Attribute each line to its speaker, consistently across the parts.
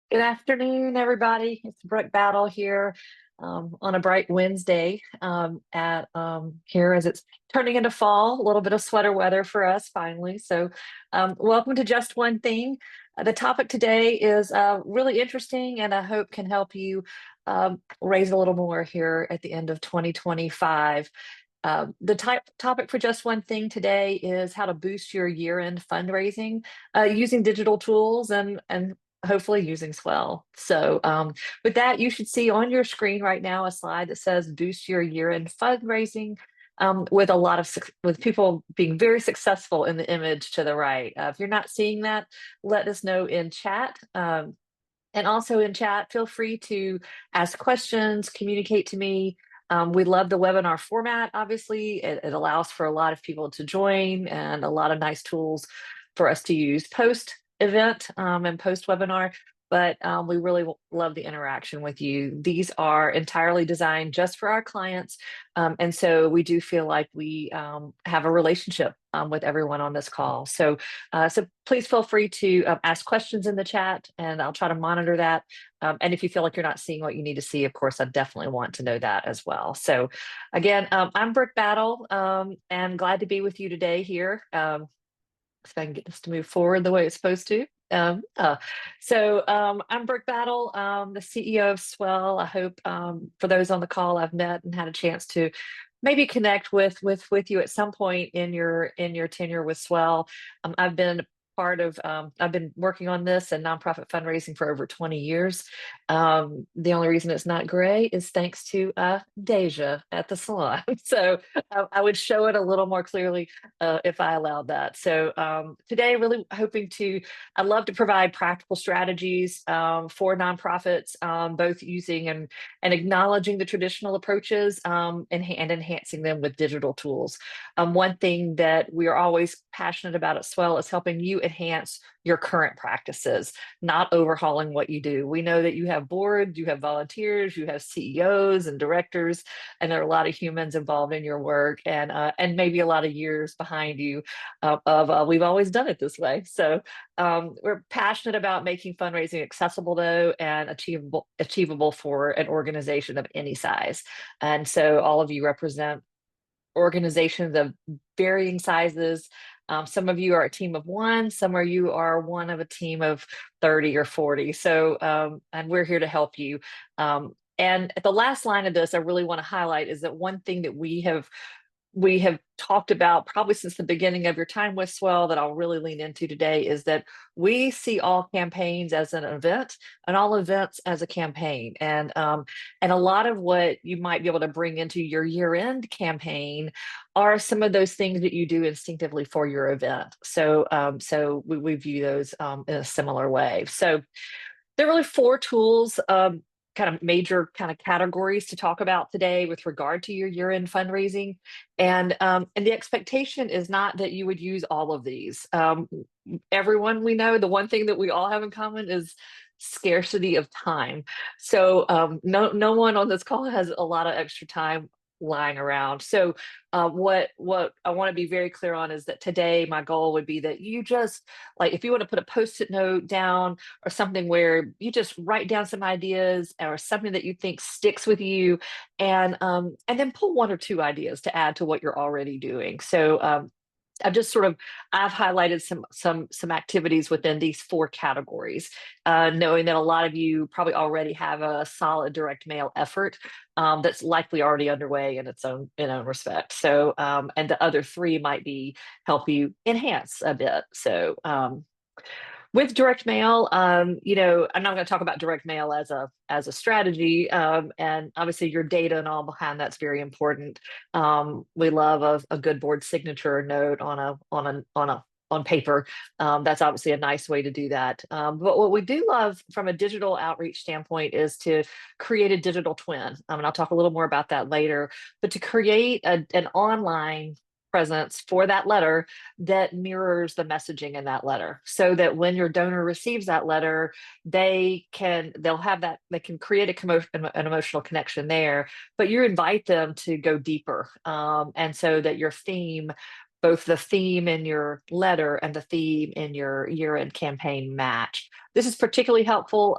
Speaker 1: Good afternoon, everybody. It's Brooke Battle here on a bright Wednesday at here as it's turning into fall, a little bit of sweater weather for us finally. So, welcome to Just One Thing. The topic today is really interesting and I hope can help you raise a little more here at the end of 2025. The topic for Just One Thing today is how to boost your year-end fundraising using digital tools and hopefully using Swell. So with that, you should see on your screen right now a slide that says boost your year-end fundraising with a lot of with people being very successful in the image to the right. If you're not seeing that, let us know in chat. And also in chat, feel free to ask questions, communicate to me. We love the webinar format, obviously. It allows for a lot of people to join and a lot of nice tools for us to use post event and post webinar. But we really love the interaction with you. These are entirely designed just for our clients. And so we do feel like we have a relationship with everyone on this call. So please feel free to ask questions in the chat and I'll try to monitor that. And if you feel like you're not seeing what you need to see, of course, I definitely want to know that as well. So again, I'm Brooke Battle and glad to be with you today here. If I can get this to move forward the way it's supposed to. I'm Brooke Battle, the CEO of Swell. I hope for those on the call I've met and had a chance to maybe connect with you at some point in your tenure with Swell. I've been working on this and nonprofit fundraising for over 20 years. The only reason it's not gray is thanks to Deja at the salon. So I would show it a little more clearly if I allowed that. So today, really hoping to, I'd love to provide practical strategies for nonprofits, both using and acknowledging the traditional approaches and enhancing them with digital tools. One thing that we are always passionate about at Swell is helping you enhance your current practices, not overhauling what you do. We know that you have boards, you have volunteers, you have CEOs and directors, and there are a lot of humans involved in your work, and maybe a lot of years behind you of we've always done it this way. So we're passionate about making fundraising accessible, though, and achievable for an organization of any size. And so all of you represent organizations of varying sizes. Some of you are a team of one, some of you are one of a team of 30 or 40. So, and we're here to help you. And at the last line of this, I really want to highlight is that one thing that we have talked about probably since the beginning of your time with Swell that I'll really lean into today is that we see all campaigns as an event and all events as a campaign. And a lot of what you might be able to bring into your year-end campaign are some of those things that you do instinctively for your event. So we view those in a similar way. So there are really four tools, kind of major kind of categories to talk about today with regard to your year-end fundraising. And the expectation is not that you would use all of these. Everyone we know, the one thing that we all have in common is scarcity of time. So no one on this call has a lot of extra time lying around. So what I want to be very clear on is that today my goal would be that you just like if you want to put a post-it note down or something where you just write down some ideas or something that you think sticks with you and then pull one or two ideas to add to what you're already doing. So I've highlighted some activities within these four categories, knowing that a lot of you probably already have a solid direct mail effort that's likely already underway in own respect. So and the other three might be help you enhance a bit. So with direct mail, I'm not going to talk about direct mail as a strategy, and obviously your data and all behind that's very important. We love a good board signature note on paper. That's obviously a nice way to do that. But what we do love from a digital outreach standpoint is to create a digital twin. And I'll talk a little more about that later. But to create an online presence for that letter that mirrors the messaging in that letter so that when your donor receives that letter they'll have that they can create an emotional connection there, but you invite them to go deeper, and so that your theme both the theme in your letter and the theme in your year-end campaign match. This is particularly helpful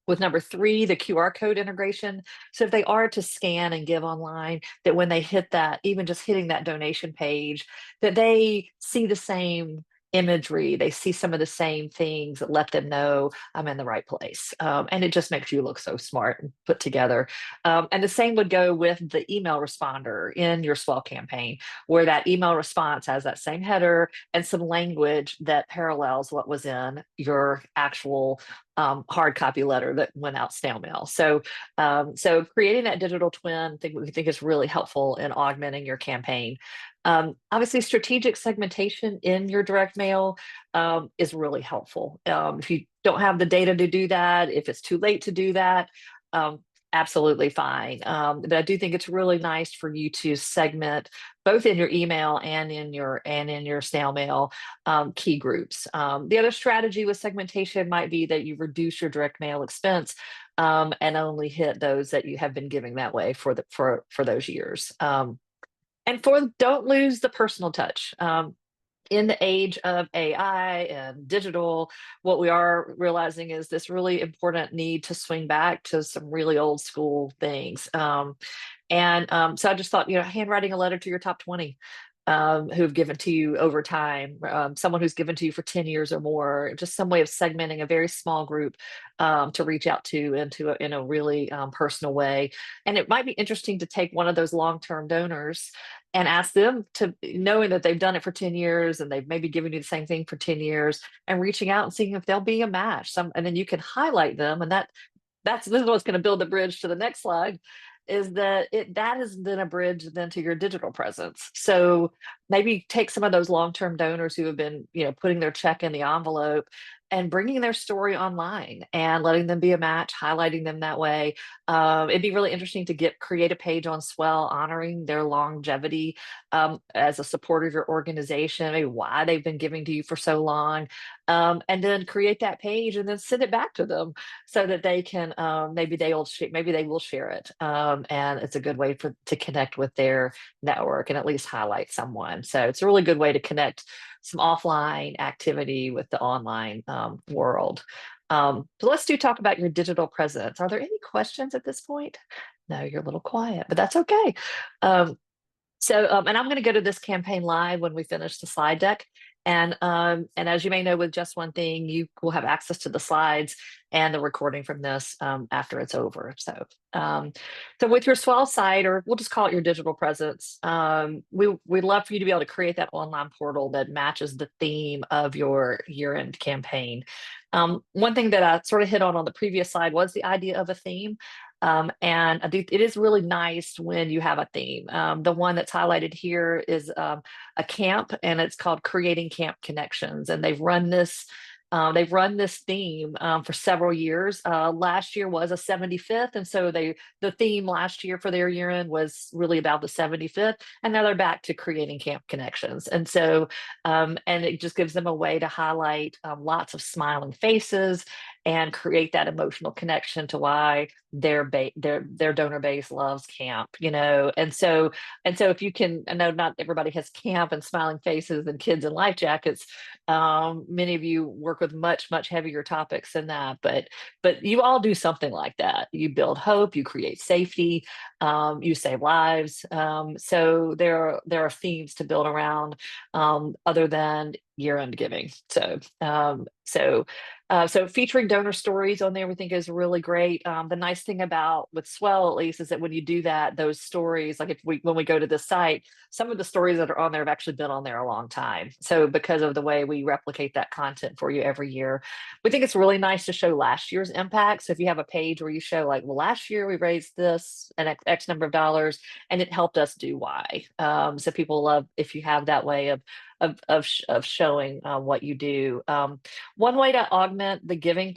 Speaker 1: with number three, the QR code integration. So if they are to scan and give online, that when they hit that, even just hitting that donation page, that they see the same imagery, they see some of the same things that let them know I'm in the right place. And it just makes you look so smart and put together. And the same would go with the email responder in your Swell campaign, where that email response has that same header and some language that parallels what was in your actual hard copy letter that went out snail mail. So creating that digital twin, we think is really helpful in augmenting your campaign. Obviously, strategic segmentation in your direct mail is really helpful. If you don't have the data to do that, if it's too late to do that, um, absolutely fine. But I do think it's really nice for you to segment both in your email and in your snail mail key groups. The other strategy with segmentation might be that you reduce your direct mail expense and only hit those that you have been giving that way for those years. And don't lose the personal touch. In the age of AI and digital, what we are realizing is this really important need to swing back to some really old school things. So I just thought, handwriting a letter to your top 20 who've given to you over time, someone who's given to you for 10 years or more, just some way of segmenting a very small group to reach out to in a really personal way. And it might be interesting to take one of those long-term donors and ask them to, knowing that they've done it for 10 years and they've maybe given you the same thing for 10 years, and reaching out and seeing if they'll be a match. And then you can highlight them, and this is what's going to build the bridge to the next slide, is that has been a bridge then to your digital presence. So maybe take some of those long-term donors who have been, putting their check in the envelope and bringing their story online and letting them be a match, highlighting them that way. It'd be really interesting to create a page on Swell honoring their longevity as a supporter of your organization, maybe why they've been giving to you for so long, and then create that page and then send it back to them so that they can maybe they will share it, and it's a good way to connect with their network and at least highlight someone. So it's a really good way to connect some offline activity with the online world. So let's talk about your digital presence. Are there any questions at this point? No, you're a little quiet, but that's okay. And I'm going to go to this campaign live when we finish the slide deck. And as you may know, with Just One Thing, you will have access to the slides and the recording from this after it's over. So with your Swell site, or we'll just call it your digital presence, we'd love for you to be able to create that online portal that matches the theme of your year-end campaign. One thing that I sort of hit on the previous slide was the idea of a theme. And I think it is really nice when you have a theme. The one that's highlighted here is a camp, and it's called Creating Camp Connections. And they've run this theme for several years. Last year was a 75th, and so the theme last year for their year end was really about the 75th, and now they're back to creating camp connections. And so, and it just gives them a way to highlight lots of smiling faces and create that emotional connection to why their donor base loves camp, and so if you can, I know not everybody has camp and smiling faces and kids in life jackets. Many of you work with much, much heavier topics than that, but you all do something like that. You build hope, you create safety, you save lives. So there are themes to build around other than year-end giving. So featuring donor stories on there, we think is really great. The nice thing about with Swell, at least, is that when you do that, those stories, like when we go to the site, some of the stories that are on there have actually been on there a long time. So because of the way we replicate that content for you every year, we think it's really nice to show last year's impact. So if you have a page where you show like, well, last year we raised this an X number of dollars, and it helped us do Y. So people love if you have that way of showing what you do. One way to augment the giving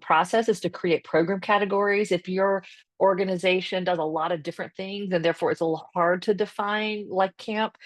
Speaker 1: process is to create program categories. If your organization does a lot of different things and therefore it's a little hard to define like camp,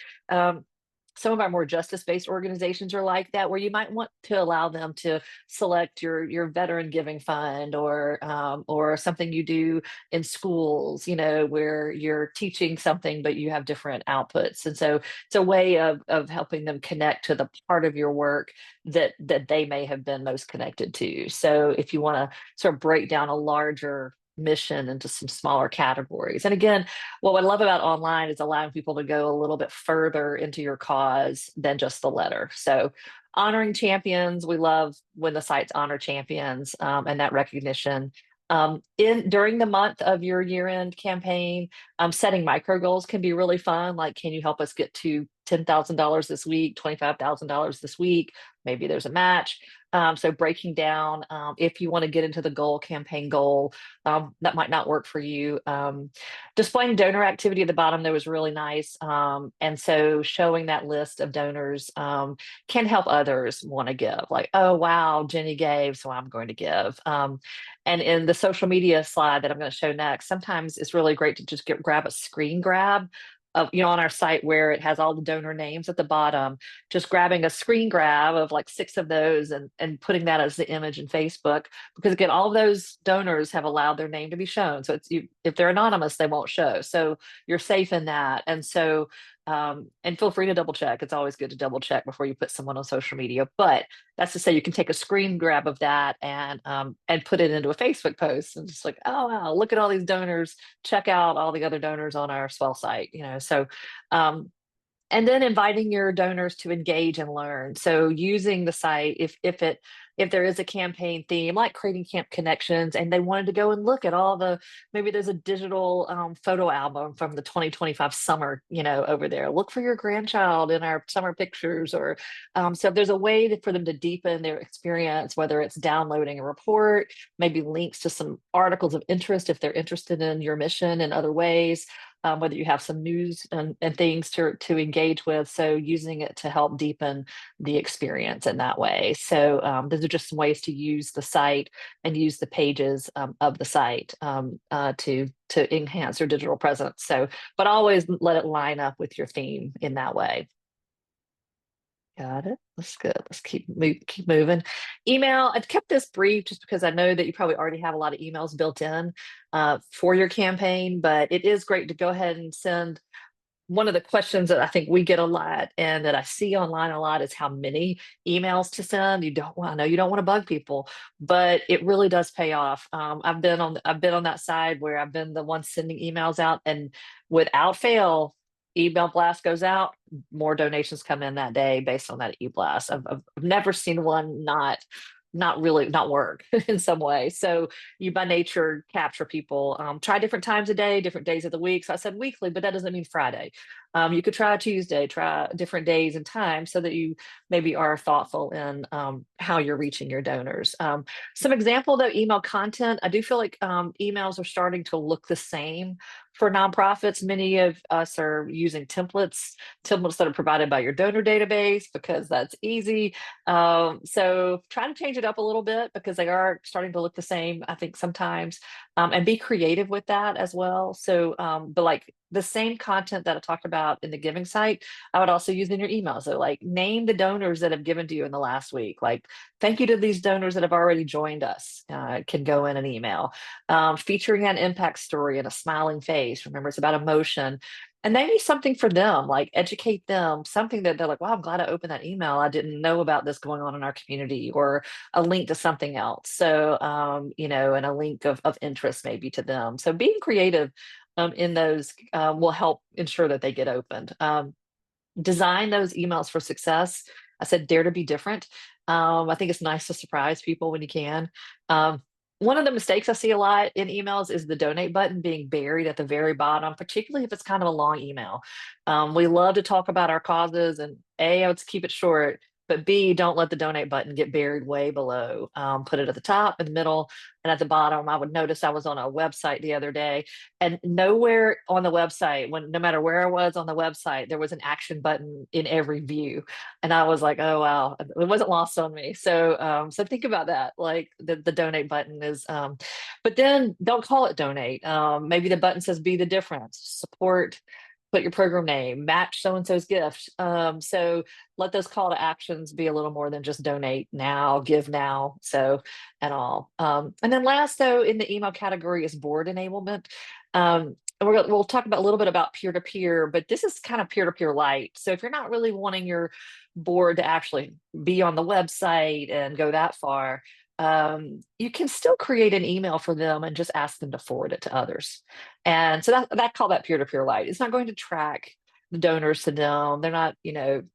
Speaker 1: Some of our more justice-based organizations are like that, where you might want to allow them to select your veteran giving fund, or something you do in schools, where you're teaching something, but you have different outputs. And so it's a way of helping them connect to the part of your work that they may have been most connected to. So if you want to sort of break down a larger mission into some smaller categories. And again, what I love about online is allowing people to go a little bit further into your cause than just the letter. So, honoring champions, we love when the sites honor champions, and that recognition. In during the month of your year-end campaign, setting micro goals can be really fun. Like, can you help us get to $10,000 this week, $25,000 this week? Maybe there's a match. So breaking down, if you want to get into the goal, campaign goal, that might not work for you. Displaying donor activity at the bottom there was really nice. And so showing that list of donors can help others want to give, like, oh, wow, Jenny gave, so I'm going to give. And in the social media slide that I'm going to show next, sometimes it's really great to just grab a screen grab of, on our site where it has all the donor names at the bottom, just grabbing a screen grab of like 6 of those and putting that as the image in Facebook, because again, all of those donors have allowed their name to be shown. So if they're anonymous, they won't show. So you're safe in that. And so, and feel free to double check. It's always good to double check before you put someone on social media. But that's to say, you can take a screen grab of that and put it into a Facebook post and just like, oh wow, look at all these donors. Check out all the other donors on our Swell site. So and then inviting your donors to engage and learn. So using the site, if there is a campaign theme like creating camp connections, and they wanted to go and look at maybe there's a digital photo album from the 2025 summer, over there. Look for your grandchild in our summer pictures, or so if there's a way for them to deepen their experience, whether it's downloading a report, maybe links to some articles of interest if they're interested in your mission in other ways, whether you have some news and things to engage with. So using it to help deepen the experience in that way. So those are just some ways to use the site and use the pages of the site to enhance your digital presence. So, but always let it line up with your theme in that way. Got it. That's good. Let's keep moving. Email. I've kept this brief just because I know that you probably already have a lot of emails built in for your campaign, but it is great to go ahead and send. One of the questions that I think we get a lot and that I see online a lot is how many emails to send. I know you don't want to bug people, but it really does pay off. I've been on that side where I've been the one sending emails out, and without fail, email blast goes out, more donations come in that day based on that e-blast. I've never seen one not really not work in some way. So you by nature capture people. Try different times a day, different days of the week. So I said weekly, but that doesn't mean Friday. You could try Tuesday, try different days and times so that you maybe are thoughtful in how you're reaching your donors. Some example though, email content. I do feel like emails are starting to look the same for nonprofits. Many of us are using templates that are provided by your donor database because that's easy. So try to change it up a little bit because they are starting to look the same, I think, sometimes, and be creative with that as well. So, but like the same content that I talked about in the giving site, I would also use in your email. So like name the donors that have given to you in the last week. Like, thank you to these donors that have already joined us, can go in an email. Featuring an impact story and a smiling face. Remember, it's about emotion. And maybe something for them, like educate them, something that they're like, wow, I'm glad I opened that email. I didn't know about this going on in our community, or a link to something else. So, and a link of interest maybe to them. So being creative in those will help ensure that they get opened. Design those emails for success. I said, dare to be different. I think it's nice to surprise people when you can. One of the mistakes I see a lot in emails is the donate button being buried at the very bottom, particularly if it's kind of a long email. We love to talk about our causes, and A, let's keep it short, but B, don't let the donate button get buried way below. Put it at the top, in the middle, and at the bottom. I would notice I was on a website the other day, and nowhere on the website, no matter where I was on the website, there was an action button in every view. And I was like, oh wow, it wasn't lost on me. So so think about that. Like the donate button is, but then don't call it donate. Maybe the button says be the difference, support put your program name, match so-and-so's gift. So let those call to actions be a little more than just donate now, give now, so and all. And then last, though, in the email category is board enablement. And we'll talk about a little bit about peer-to-peer, but this is kind of peer-to-peer light. So if you're not really wanting your board to actually be on the website and go that far, you can still create an email for them and just ask them to forward it to others. And so that call that peer-to-peer light. It's not going to track the donors to them. They're not,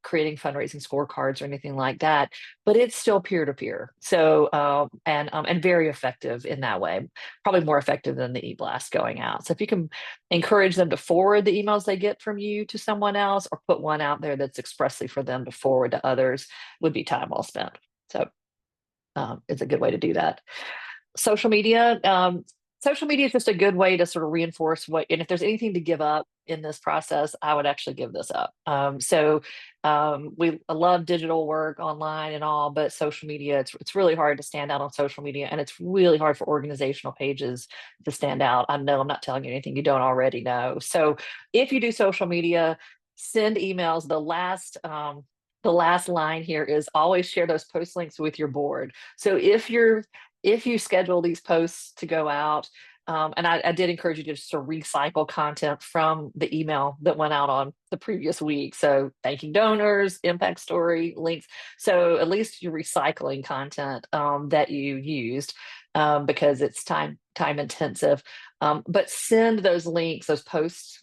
Speaker 1: creating fundraising scorecards or anything like that, but it's still peer-to-peer. So and very effective in that way, probably more effective than the e-blast going out. So if you can encourage them to forward the emails they get from you to someone else, or put one out there that's expressly for them to forward to others, would be time well spent. So it's a good way to do that. Social media. Social media is just a good way to sort of reinforce and if there's anything to give up in this process, I would actually give this up. I love digital work online and all, but social media, it's really hard to stand out on social media, and it's really hard for organizational pages to stand out. I know I'm not telling you anything you don't already know. So if you do social media, send emails. The last line here is always share those post links with your board. So if you schedule these posts to go out, and I did encourage you to just to recycle content from the email that went out on the previous week. So thanking donors, impact story, links. So at least you're recycling content that you used, because it's time intensive. But send those links,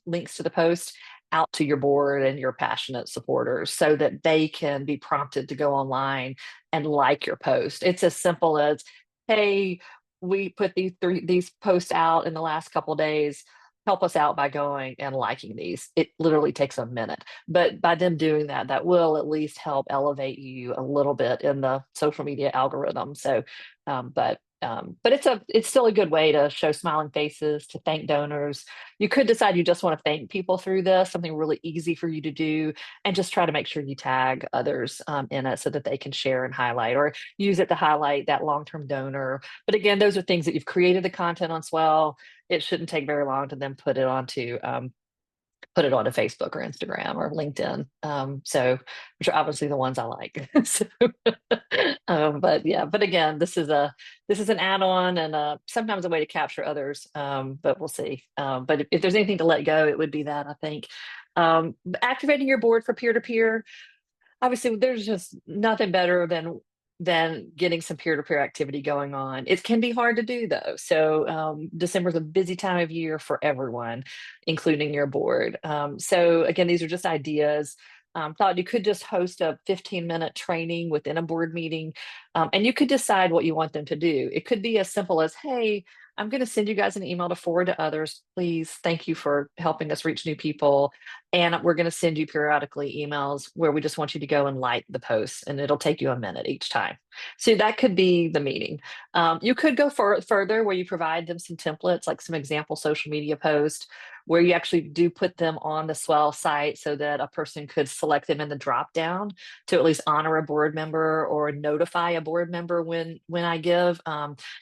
Speaker 1: links to the post out to your board and your passionate supporters so that they can be prompted to go online and like your post. It's as simple as, hey, we put these posts out in the last couple of days. Help us out by going and liking these. It literally takes a minute, but by them doing that, that will at least help elevate you a little bit in the social media algorithm. So, but it's still a good way to show smiling faces, to thank donors. You could decide you just want to thank people through this, something really easy for you to do, and just try to make sure you tag others in it so that they can share and highlight, or use it to highlight that long-term donor. But again, those are things that you've created the content on Swell. It shouldn't take very long to then put it onto Facebook or Instagram or LinkedIn. Which are obviously the ones I like. So, but again, this is an add-on, and sometimes a way to capture others. But we'll see. But if there's anything to let go, it would be that, I think. Activating your board for peer-to-peer. Obviously, there's just nothing better than getting some peer-to-peer activity going on. It can be hard to do, though. So December is a busy time of year for everyone, including your board. So again, these are just ideas. Thought you could just host a 15-minute training within a board meeting, and you could decide what you want them to do. It could be as simple as, hey, I'm going to send you guys an email to forward to others. Please, thank you for helping us reach new people. And we're going to send you periodically emails where we just want you to go and like the posts, and it'll take you a minute each time. So that could be the meeting. You could go further where you provide them some templates, like some example social media posts, where you actually do put them on the Swell site so that a person could select them in the drop down to at least honor a board member or notify a board member when I give.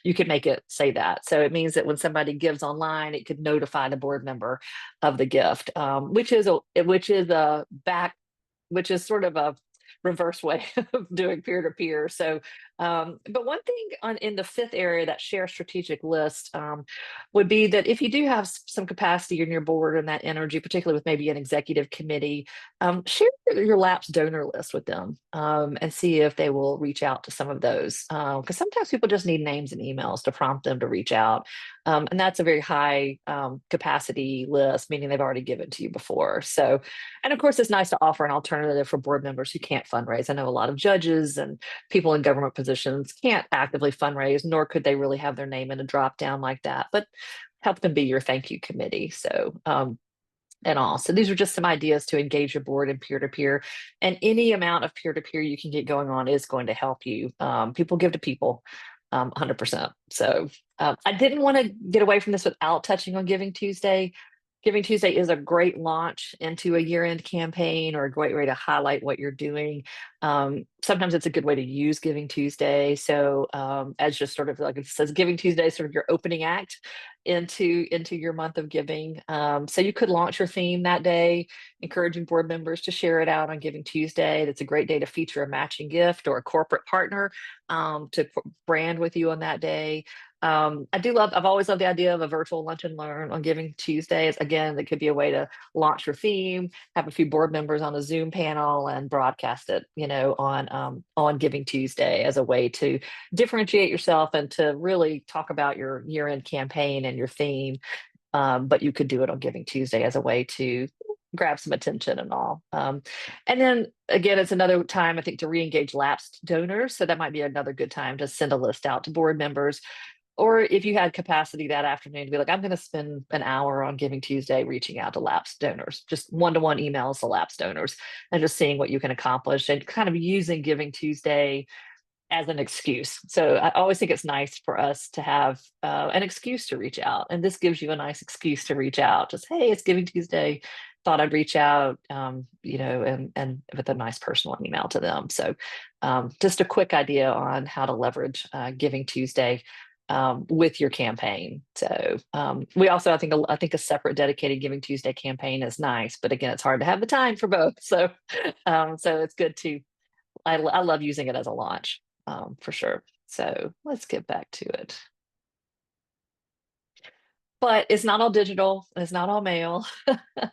Speaker 1: You could make it say that. So it means that when somebody gives online, it could notify the board member of the gift, which is sort of a reverse way of doing peer-to-peer. So, but one thing in the fifth area, that share strategic list, would be that if you do have some capacity in your board and that energy, particularly with maybe an executive committee, share your lapsed donor list with them, and see if they will reach out to some of those. Because sometimes people just need names and emails to prompt them to reach out. And that's a very high capacity list, meaning they've already given to you before. So, and of course, it's nice to offer an alternative for board members who can't fundraise. I know a lot of judges and people in government positions can't actively fundraise, nor could they really have their name in a drop down like that, but help them be your thank you committee. So, and all. So these are just some ideas to engage your board in peer-to-peer, and any amount of peer-to-peer you can get going on is going to help you. People give to people, 100%. So I didn't want to get away from this without touching on Giving Tuesday. Giving Tuesday is a great launch into a year-end campaign, or a great way to highlight what you're doing. Sometimes it's a good way to use Giving Tuesday. So as just sort of like it says, Giving Tuesday is sort of your opening act into your month of giving. So you could launch your theme that day, encouraging board members to share it out on Giving Tuesday. That's a great day to feature a matching gift or a corporate partner to brand with you on that day. I've always loved the idea of a virtual lunch and learn on Giving Tuesdays. Again, that could be a way to launch your theme, have a few board members on a Zoom panel and broadcast it, on Giving Tuesday as a way to differentiate yourself and to really talk about your year-end campaign and your theme. But you could do it on Giving Tuesday as a way to grab some attention and all. And then again, it's another time I think to re-engage lapsed donors. So that might be another good time to send a list out to board members. Or if you had capacity that afternoon to be like, I'm going to spend an hour on Giving Tuesday reaching out to lapsed donors, just one-to-one emails to lapsed donors, and just seeing what you can accomplish and kind of using Giving Tuesday as an excuse. So I always think it's nice for us to have an excuse to reach out. And this gives you a nice excuse to reach out. Just, hey, it's Giving Tuesday. Thought I'd reach out, and with a nice personal email to them. So just a quick idea on how to leverage Giving Tuesday with your campaign. So we also, I think a separate dedicated Giving Tuesday campaign is nice, but again, it's hard to have the time for both. So it's good to, I love using it as a launch for sure. So let's get back to it. But it's not all digital, and it's not all mail, and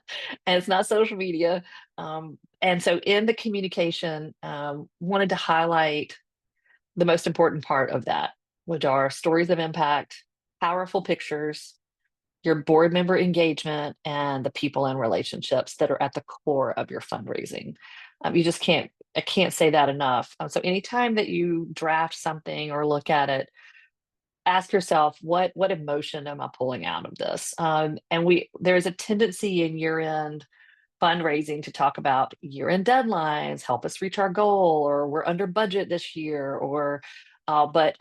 Speaker 1: it's not social media. And so in the communication, wanted to highlight the most important part of that, which are stories of impact, powerful pictures, your board member engagement, and the people and relationships that are at the core of your fundraising. You just can't, I can't say that enough. So anytime that you draft something or look at it, ask yourself, what emotion am I pulling out of this? And there's a tendency in year end fundraising to talk about year-end deadlines, help us reach our goal, or we're under budget this year, or but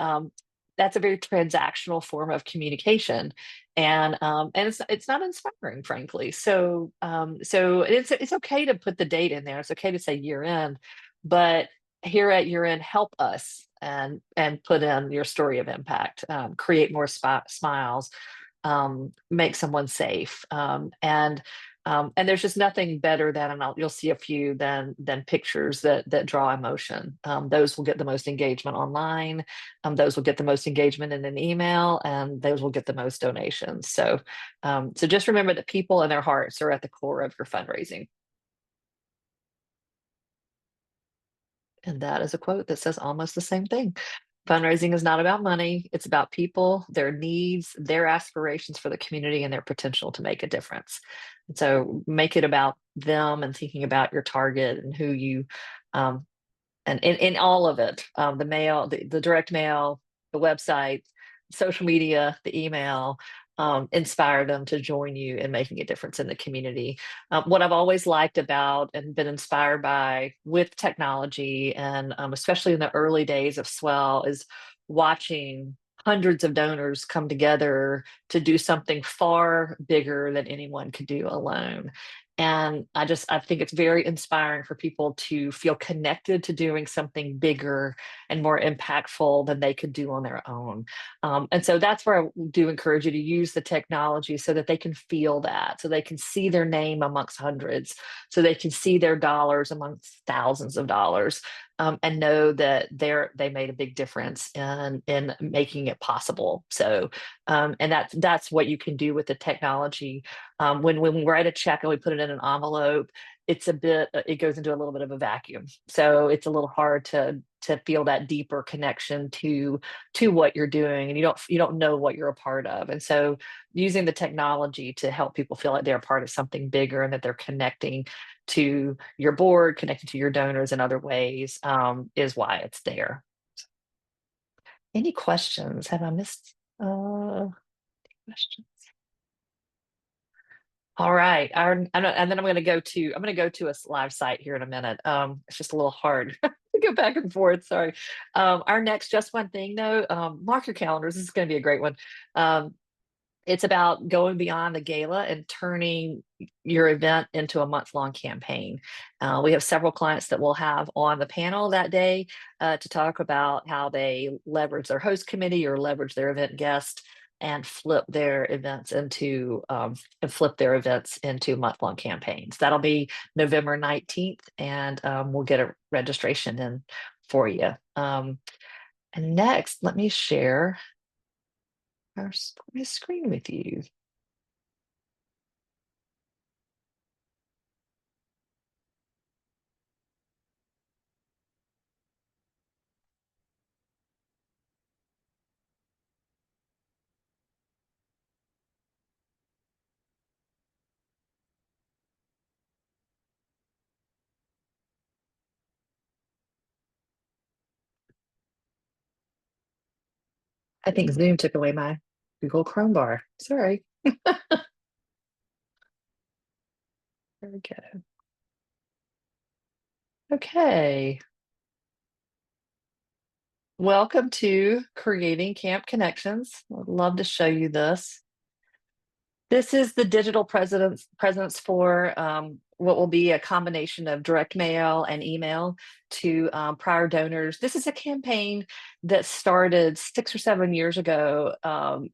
Speaker 1: that's a very transactional form of communication, and it's not inspiring, frankly. So it's okay to put the date in there. It's okay to say year end, but here at year end, help us and put in your story of impact, create more smiles, make someone safe, and there's just nothing better than, and you'll see a few than pictures that draw emotion. Those will get the most engagement online. Those will get the most engagement in an email, and those will get the most donations. So just remember that people and their hearts are at the core of your fundraising. And that is a quote that says almost the same thing. Fundraising is not about money. It's about people, their needs, their aspirations for the community, and their potential to make a difference. And so make it about them and thinking about your target and who you, and in all of it, the mail, the direct mail, the website, social media, the email, inspire them to join you in making a difference in the community. What I've always liked about and been inspired by with technology, and especially in the early days of Swell, is watching hundreds of donors come together to do something far bigger than anyone could do alone. And I think it's very inspiring for people to feel connected to doing something bigger and more impactful than they could do on their own. And so that's where I do encourage you to use the technology so that they can feel that, so they can see their name amongst hundreds, so they can see their dollars amongst thousands of dollars, and know that they made a big difference in making it possible. So, and that's what you can do with the technology. When we write a check and we put it in an envelope, it goes into a little bit of a vacuum. So it's a little hard to feel that deeper connection to what you're doing, and you don't know what you're a part of. And so using the technology to help people feel like they're a part of something bigger and that they're connecting to your board, connecting to your donors in other ways, is why it's there. Any questions? Have I missed questions? All right. And then I'm going to go to a live site here in a minute. It's just a little hard to go back and forth. Sorry. Our next just one thing though, mark your calendars. This is going to be a great one. It's about going beyond the gala and turning your event into a month-long campaign. We have several clients that we'll have on the panel that day to talk about how they leverage their host committee or leverage their event guest and flip their events into month-long campaigns. That'll be November 19th, and we'll get a registration in for you. And next, let me share my screen with you. I think Zoom took away my Google Chrome bar. Sorry. There we go. Okay. Welcome to Creating Camp Connections. I'd love to show you this. This is the digital presence for what will be a combination of direct mail and email to prior donors. This is a campaign that started 6 or 7 years ago.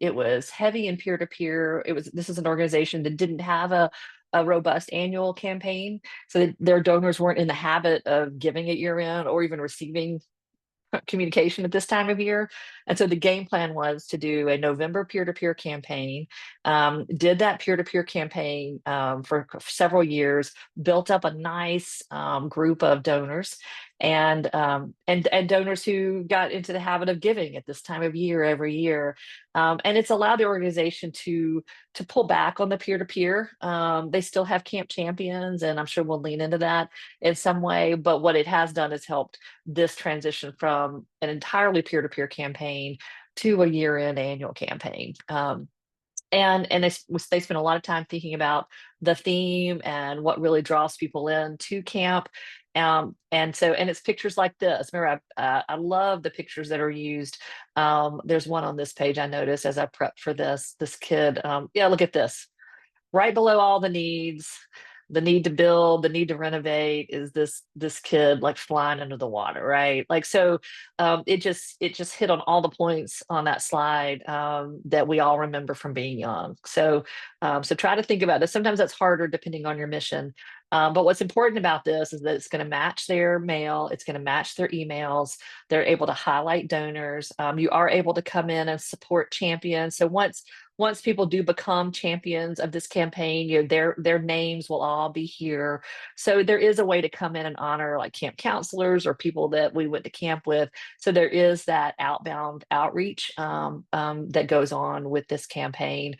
Speaker 1: It was heavy in peer-to-peer. This is an organization that didn't have a robust annual campaign, so that their donors weren't in the habit of giving at year end or even receiving communication at this time of year. And so the game plan was to do a November peer-to-peer campaign. Did that peer-to-peer campaign for several years, built up a nice group of donors and donors who got into the habit of giving at this time of year every year. And it's allowed the organization to pull back on the peer-to-peer. They still have camp champions, and I'm sure we'll lean into that in some way. But what it has done is helped this transition from an entirely peer-to-peer campaign to a year-end annual campaign. And they spend a lot of time thinking about the theme and what really draws people in to camp. And it's pictures like this. Remember, I love the pictures that are used. There's one on this page I noticed as I prepped for this kid. Yeah, look at this. Right below all the needs, the need to build, the need to renovate, is this kid like flying under the water, right? Like, so it just hit on all the points on that slide that we all remember from being young. So try to think about this. Sometimes that's harder depending on your mission. But what's important about this is that it's going to match their mail, it's going to match their emails. They're able to highlight donors. You are able to come in and support champions. So once people do become champions of this campaign, their names will all be here. So there is a way to come in and honor like camp counselors or people that we went to camp with. So there is that outbound outreach that goes on with this campaign.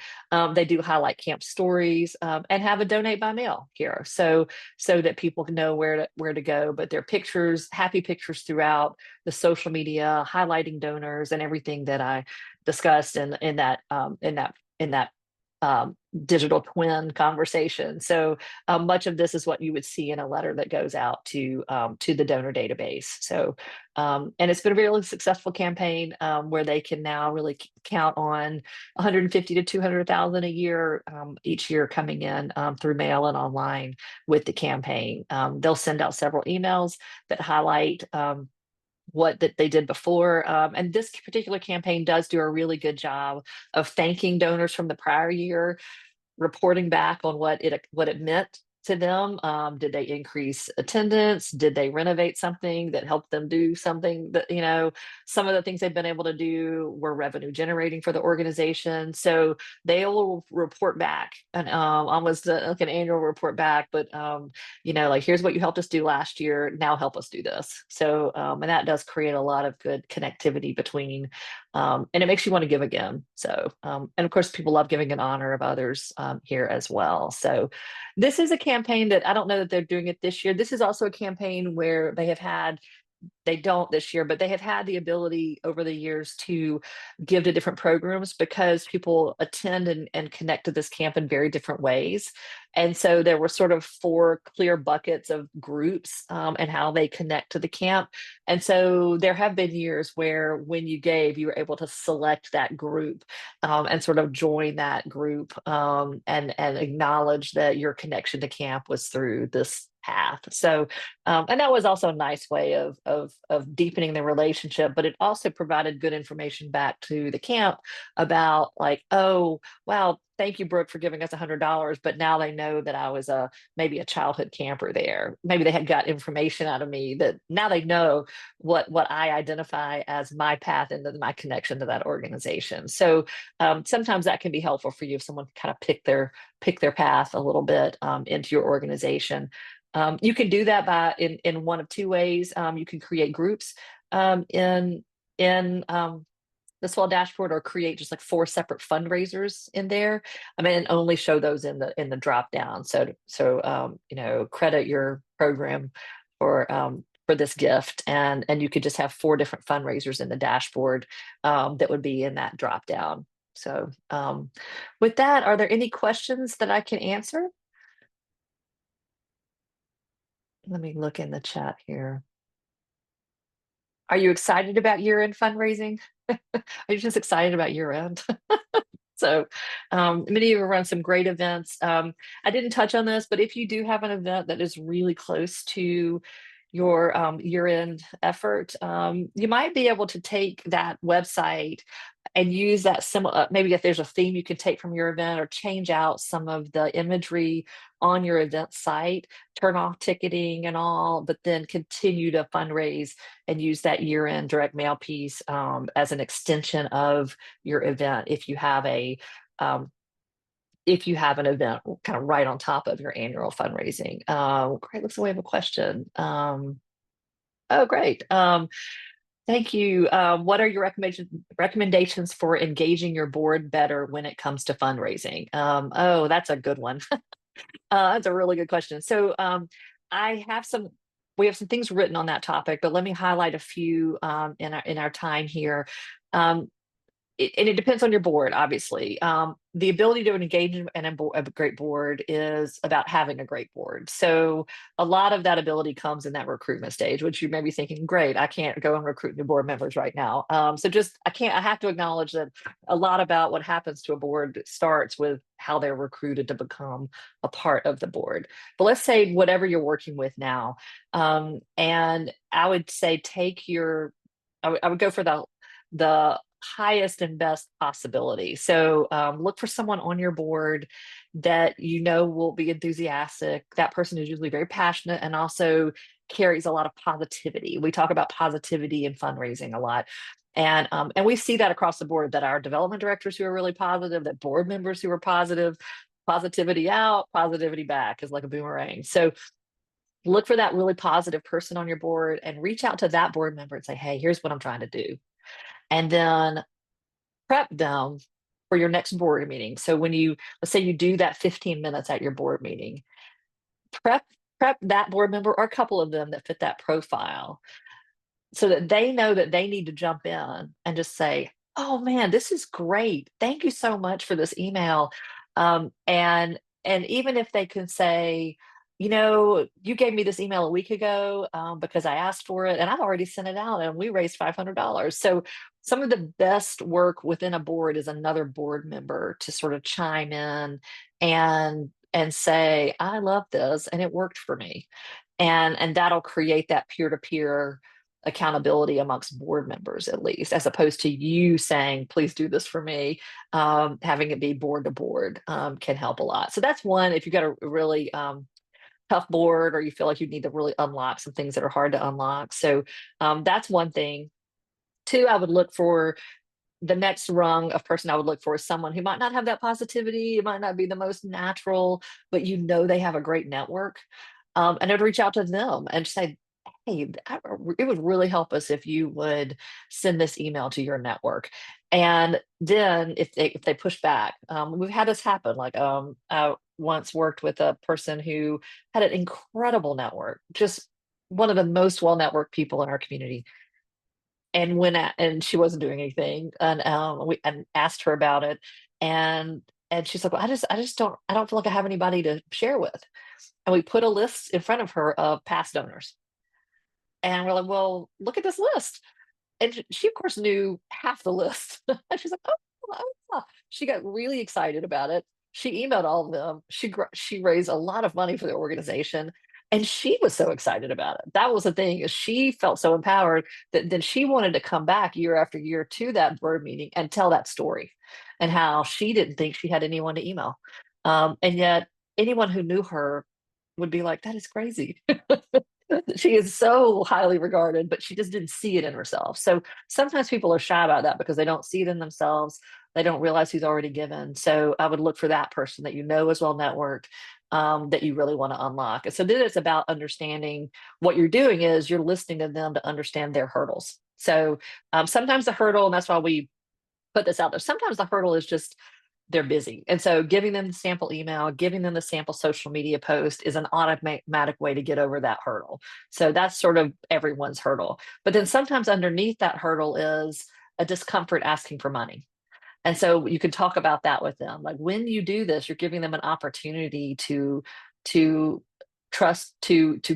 Speaker 1: They do highlight camp stories and have a donate by mail here, so that people can know where to go. But there are pictures, happy pictures throughout the social media, highlighting donors and everything that I discussed in that digital twin conversation. So much of this is what you would see in a letter that goes out to the donor database. So and it's been a really successful campaign where they can now really count on 150 to 200,000 a year each year coming in through mail and online with the campaign. They'll send out several emails that highlight what that they did before. And this particular campaign does do a really good job of thanking donors from the prior year, reporting back on what it meant to them. Did they increase attendance? Did they renovate something that helped them do something that, some of the things they've been able to do were revenue generating for the organization. So they will report back and almost like an annual report back, but like, here's what you helped us do last year. Now help us do this. So, and that does create a lot of good connectivity between, and it makes you want to give again. So, and of course, people love giving in honor of others here as well. So this is a campaign that I don't know that they're doing it this year. This is also a campaign where they have had they don't this year, but they have had the ability over the years to give to different programs because people attend and connect to this camp in very different ways. And so there were sort of four clear buckets of groups and how they connect to the camp. And so there have been years where when you gave, you were able to select that group and sort of join that group and acknowledge that your connection to camp was through this path. So, and that was also a nice way of deepening the relationship, but it also provided good information back to the camp about like, oh, wow, thank you, Brooke, for giving us $100. But now they know that I was a maybe a childhood camper there. Maybe they had got information out of me that now they know what I identify as my path and my connection to that organization. So sometimes that can be helpful for you if someone kind of pick their path a little bit into your organization. You can do that by in one of two ways. You can create groups in the Swell dashboard, or create just like four separate fundraisers in there. I mean, and only show those in the drop down. So you know, credit your program for this gift, and you could just have four different fundraisers in the dashboard that would be in that drop down. So with that, are there any questions that I can answer? Let me look in the chat here. Are you excited about year-end fundraising? Are you just excited about year-end? So many of you run some great events. I didn't touch on this, but if you do have an event that is really close to your year-end effort, you might be able to take that website and use that similar, maybe if there's a theme you can take from your event, or change out some of the imagery on your event site, turn off ticketing and all, but then continue to fundraise and use that year-end direct mail piece as an extension of your event um, if you have an event kind of right on top of your annual fundraising. Great, looks like we have a question. Oh, great. Thank you. What are your recommendations for engaging your board better when it comes to fundraising? Oh, that's a good one. That's a really good question. So I have some, we have some things written on that topic, but let me highlight a few in our time here. Um, and it depends on your board, obviously. The ability to engage in a great board is about having a great board. So a lot of that ability comes in that recruitment stage, which you may be thinking, great, I can't go and recruit new board members right now. So just, I have to acknowledge that a lot about what happens to a board starts with how they're recruited to become a part of the board. But let's say whatever you're working with now, and I would say I would go for the highest and best possibility. So look for someone on your board that you know will be enthusiastic. That person is usually very passionate and also carries a lot of positivity. We talk about positivity in fundraising a lot. And we see that across the board, that our development directors who are really positive, that board members who are positive, positivity out, positivity back is like a boomerang. So look for that really positive person on your board and reach out to that board member and say, hey, here's what I'm trying to do. And then prep them for your next board meeting. So when let's say you do that 15 minutes at your board meeting, prep that board member or a couple of them that fit that profile, so that they know that they need to jump in and just say, oh man, this is great, thank you so much for this email. And even if they can say, you know, you gave me this email a week ago because I asked for it and I've already sent it out and we raised $500. So some of the best work within a board is another board member to sort of chime in and say, I love this and it worked for me. And that'll create that peer-to-peer accountability amongst board members, at least, as opposed to you saying, please do this for me. Having it be board to board can help a lot. So that's one. If you've got a really tough board, or you feel like you need to really unlock some things that are hard to unlock. So that's one thing. Two, I would look for the next rung of person. I would look for is someone who might not have that positivity. It might not be the most natural, but you know they have a great network. And I'd reach out to them and say, hey, it would really help us if you would send this email to your network. And then if they push back, we've had this happen. Like I once worked with a person who had an incredible network, just one of the most well-networked people in our community. And and she wasn't doing anything, and we and asked her about it, and she's like, well, I don't feel like I have anybody to share with. And we put a list in front of her of past donors. And we're like, well, look at this list. And she, of course, knew half the list. And she's like, oh. She got really excited about it. She emailed all of them. She raised a lot of money for the organization. And she was so excited about it. That was the thing, is she felt so empowered that then she wanted to come back year after year to that board meeting and tell that story, and how she didn't think she had anyone to email. And yet anyone who knew her would be like, that is crazy. She is so highly regarded, but she just didn't see it in herself. So sometimes people are shy about that because they don't see it in themselves. They don't realize who's already given. So I would look for that person that you know is well networked, that you really want to unlock. And so then it's about understanding what you're doing is you're listening to them to understand their hurdles. So sometimes the hurdle, and that's why we put this out there, sometimes the hurdle is just they're busy. And so giving them the sample email, giving them the sample social media post is an automatic way to get over that hurdle. So that's sort of everyone's hurdle. But then sometimes underneath that hurdle is a discomfort asking for money. And so you can talk about that with them. Like, when you do this, you're giving them an opportunity to to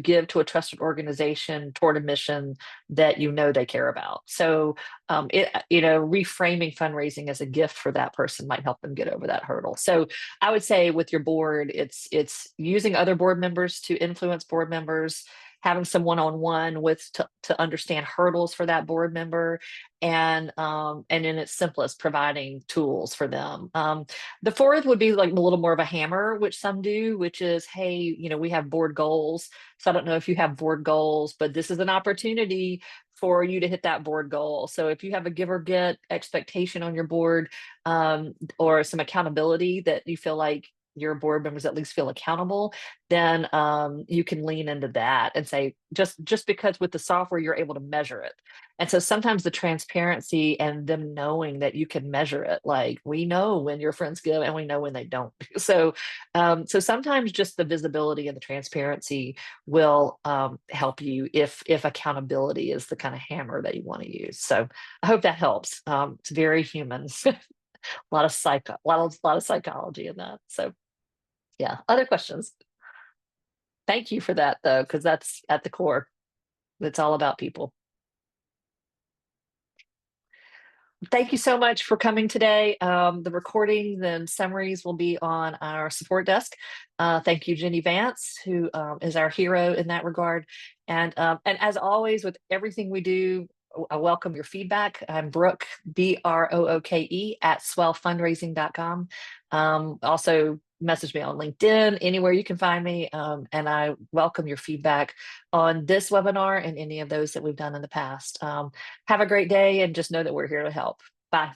Speaker 1: give to a trusted organization toward a mission that you know they care about. So reframing fundraising as a gift for that person might help them get over that hurdle. So I would say with your board, it's using other board members to influence board members, having some one-on-one with to understand hurdles for that board member, and in its simplest, providing tools for them. The fourth would be like a little more of a hammer, which some do, which is, hey, we have board goals. So I don't know if you have board goals, but this is an opportunity for you to hit that board goal. So if you have a give or get expectation on your board, or some accountability that you feel like your board members at least feel accountable, then you can lean into that and say, just because with the software you're able to measure it. And so sometimes the transparency and them knowing that you can measure it, like, we know when your friends give and we know when they don't. So sometimes just the visibility and the transparency will help you if accountability is the kind of hammer that you want to use. So I hope that helps. It's very human. A lot of lot of psychology in that. So yeah, other questions? Thank you for that, though, because that's at the core. It's all about people. Thank you so much for coming today. The recordings and summaries will be on our support desk. Thank you, Jenny Vance, who is our hero in that regard. And as always, with everything we do, I welcome your feedback. I'm Brooke, Brooke, at swellfundraising.com. Also, message me on LinkedIn, anywhere you can find me. And I welcome your feedback on this webinar and any of those that we've done in the past. Have a great day, and just know that we're here to help. Bye.